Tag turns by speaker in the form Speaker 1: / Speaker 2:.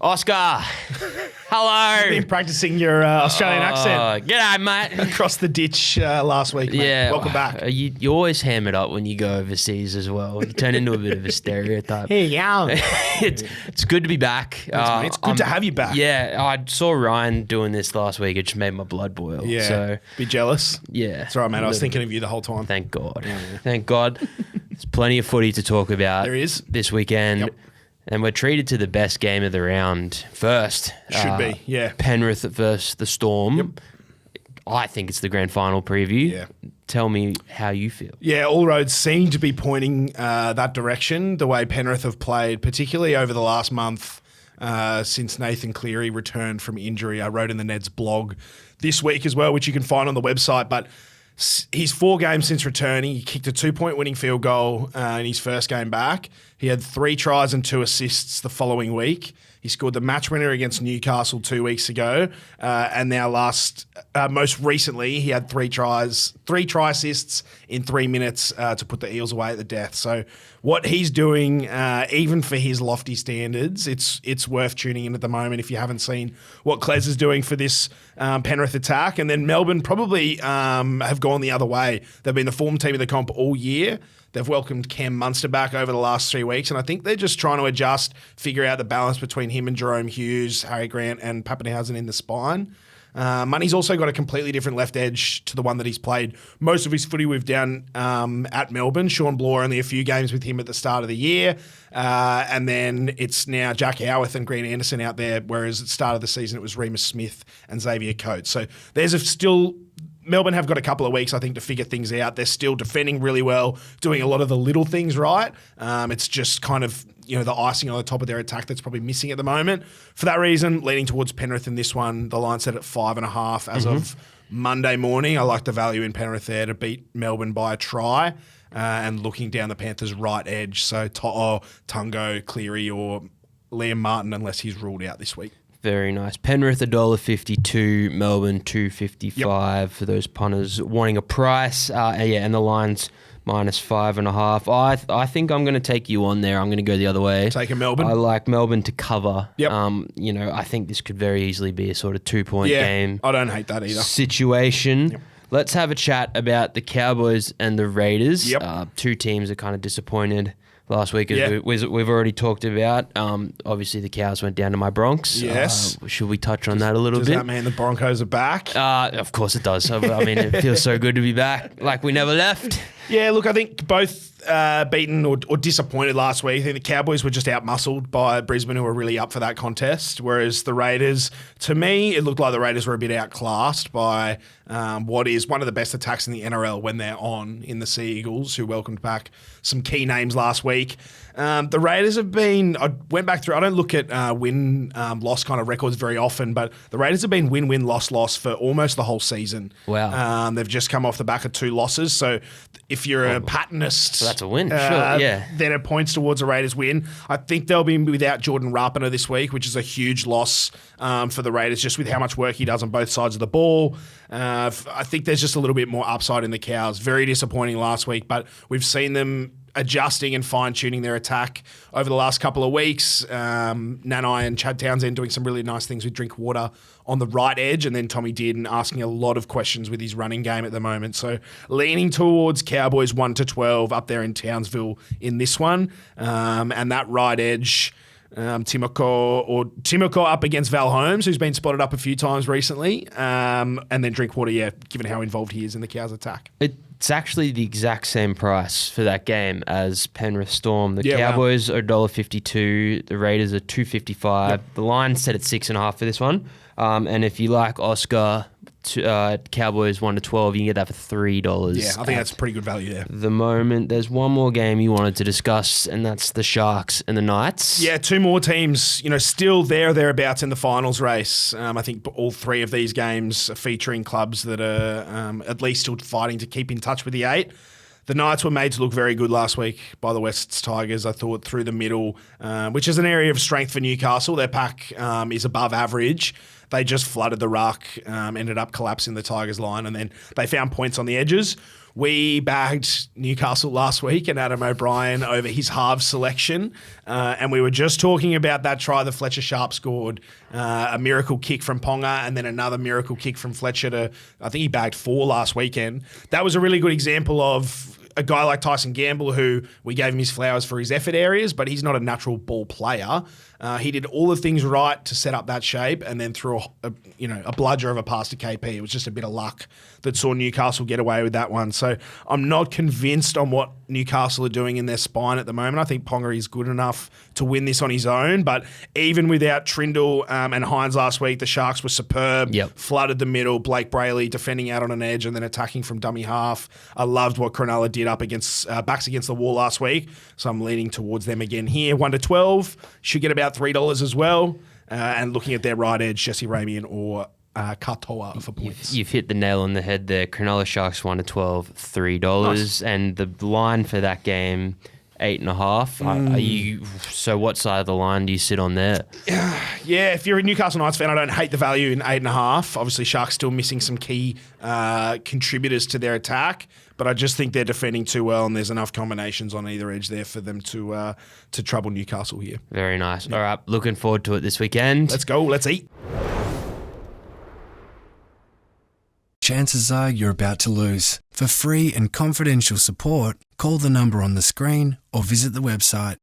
Speaker 1: Oscar, hello.
Speaker 2: Been practicing your Australian accent
Speaker 1: G'day, mate.
Speaker 2: across the ditch last week. Mate.
Speaker 1: Yeah,
Speaker 2: welcome back.
Speaker 1: You always ham it up when you go overseas as well. You turn into a bit of a stereotype.
Speaker 2: Here you go.
Speaker 1: It's good to be back.
Speaker 2: Thanks, mate. It's good to have you back.
Speaker 1: Yeah, I saw Ryan doing this last week. It just made my blood boil.
Speaker 2: Yeah,
Speaker 1: So,
Speaker 2: be jealous.
Speaker 1: yeah.
Speaker 2: It's all right, man. I was thinking of you the whole time.
Speaker 1: Thank God. Thank God. There's plenty of footy to talk about.
Speaker 2: There is.
Speaker 1: This weekend.
Speaker 2: Yep.
Speaker 1: And we're treated to the best game of the round first.
Speaker 2: Should be, yeah.
Speaker 1: Penrith versus the Storm.
Speaker 2: Yep.
Speaker 1: I think it's the grand final preview.
Speaker 2: Yeah.
Speaker 1: Tell me how you feel.
Speaker 2: Yeah, all roads seem to be pointing that direction, the way Penrith have played, particularly over the last month since Nathan Cleary returned from injury. I wrote in the Neds blog this week as well, which you can find on the website, but he's 4 games since returning. He kicked a 2-point winning field goal in his first game back. He had 3 tries and 2 assists the following week. He scored the match winner against Newcastle 2 weeks ago. And now most recently, he had 3 try assists in 3 minutes to put the Eels away at the death. So what he's doing, even for his lofty standards, it's worth tuning in at the moment if you haven't seen what Cles is doing for this Penrith attack. And then Melbourne probably have gone the other way. They've been the form team of the comp all year. They've welcomed Cam Munster back over the last 3 weeks, and I think they're just trying to adjust, figure out the balance between him and Jerome Hughes, Harry Grant, and Pappenhausen in the spine. Money's also got a completely different left edge to the one that he's played most of his footy with down at Melbourne. Sean Bloor, only a few games with him at the start of the year. And then it's now Jack Howarth and Green Anderson out there, whereas at the start of the season it was Remus Smith and Xavier Coates. So Melbourne have got a couple of weeks, I think, to figure things out. They're still defending really well, doing a lot of the little things right. It's just kind of, the icing on the top of their attack that's probably missing at the moment. For that reason, leaning towards Penrith in this one. The line set at 5.5 as of Monday morning. I like the value in Penrith there to beat Melbourne by a try. And looking down the Panthers' right edge, so To'o, Tungo, Cleary, or Liam Martin, unless he's ruled out this week.
Speaker 1: Very nice. Penrith $1.52, Melbourne $2.55 for those punters wanting a price. And the line's minus 5.5. I think I'm going to take you on there. I'm going to go the other way.
Speaker 2: Take a Melbourne.
Speaker 1: I like Melbourne to cover.
Speaker 2: Yep.
Speaker 1: I think this could very easily be a sort of 2-point game.
Speaker 2: I don't hate that either.
Speaker 1: Situation. Yep. Let's have a chat about the Cowboys and the Raiders.
Speaker 2: Yep.
Speaker 1: 2 teams that kind of disappointed last week, as we've already talked about. Obviously, the Cows went down to my Bronx.
Speaker 2: Yes.
Speaker 1: Should we touch on that a little bit?
Speaker 2: Does that mean the Broncos are back?
Speaker 1: Of course it does. I mean, it feels so good to be back, like we never left.
Speaker 2: Yeah, look, I think both beaten or disappointed last week. I think the Cowboys were just out-muscled by Brisbane, who were really up for that contest, whereas the Raiders, to me, it looked like the Raiders were a bit outclassed by what is one of the best attacks in the NRL when they're on in the Sea Eagles, who welcomed back some key names last week. The Raiders have been, I went back through, I don't look at win-loss kind of records very often, but the Raiders have been win-win, loss-loss for almost the whole season.
Speaker 1: Wow.
Speaker 2: They've just come off the back of 2 losses, so if you're a patternist,
Speaker 1: so that's a win, sure, yeah.
Speaker 2: Then it points towards a Raiders win. I think they'll be without Jordan Rapiner this week, which is a huge loss for the Raiders, just with how much work he does on both sides of the ball. I think there's just a little bit more upside in the Cows. Very disappointing last week, but we've seen them adjusting and fine-tuning their attack over the last couple of weeks. Nanai and Chad Townsend doing some really nice things with Drinkwater on the right edge, and then Tommy Dearden asking a lot of questions with his running game at the moment. So leaning towards Cowboys 1-12 up there in Townsville in this one. And that right edge, Timoko up against Val Holmes, who's been spotted up a few times recently. And then Drinkwater, given how involved he is in the Cows attack.
Speaker 1: It's actually the exact same price for that game as Penrith Storm. The
Speaker 2: Yeah,
Speaker 1: Cowboys are $1.52. The Raiders are $2.55.
Speaker 2: Yep.
Speaker 1: The line's set at 6.5 for this one. And if you like Oscar, Cowboys 1-12, you can get that for $3.
Speaker 2: Yeah, I think that's pretty good value there.
Speaker 1: The moment. There's one more game you wanted to discuss, and that's the Sharks and the Knights.
Speaker 2: Yeah, 2 more teams, still thereabouts in the finals race. I think all 3 of these games are featuring clubs that are at least still fighting to keep in touch with the 8. The Knights were made to look very good last week by the Wests Tigers, I thought, through the middle, which is an area of strength for Newcastle. Their pack is above average. They just flooded the ruck, ended up collapsing the Tigers line, and then they found points on the edges. We bagged Newcastle last week and Adam O'Brien over his halves selection. And we were just talking about that try that Fletcher Sharp scored, a miracle kick from Ponga and then another miracle kick from Fletcher to, I think he bagged 4 last weekend. That was a really good example of a guy like Tyson Gamble, who we gave him his flowers for his effort areas, but he's not a natural ball player. He did all the things right to set up that shape and then threw a bludger of a pass to KP. It was just a bit of luck that saw Newcastle get away with that one. So I'm not convinced on what Newcastle are doing in their spine at the moment. I think Ponga is good enough to win this on his own, but even without Trindle and Hines last week, the Sharks were superb, flooded the middle, Blake Brayley defending out on an edge and then attacking from dummy half. I loved what Cronulla did up against backs against the wall last week, so I'm leaning towards them again here. 1-12, should get about $3 as well. And looking at their right edge, Jesse Ramian or Katoa for points.
Speaker 1: You've hit the nail on the head there. Cronulla Sharks 1-12, $3. Nice. And the line for that game, 8.5. Are you? So what side of the line do you sit on there?
Speaker 2: Yeah, if you're a Newcastle Knights fan, I don't hate the value in 8.5. Obviously, Sharks still missing some key contributors to their attack, but I just think they're defending too well, and there's enough combinations on either edge there for them to trouble Newcastle here.
Speaker 1: Very nice. Yeah. All right, looking forward to it this weekend.
Speaker 2: Let's go. Let's eat.
Speaker 3: Chances are you're about to lose. For free and confidential support, call the number on the screen or visit the website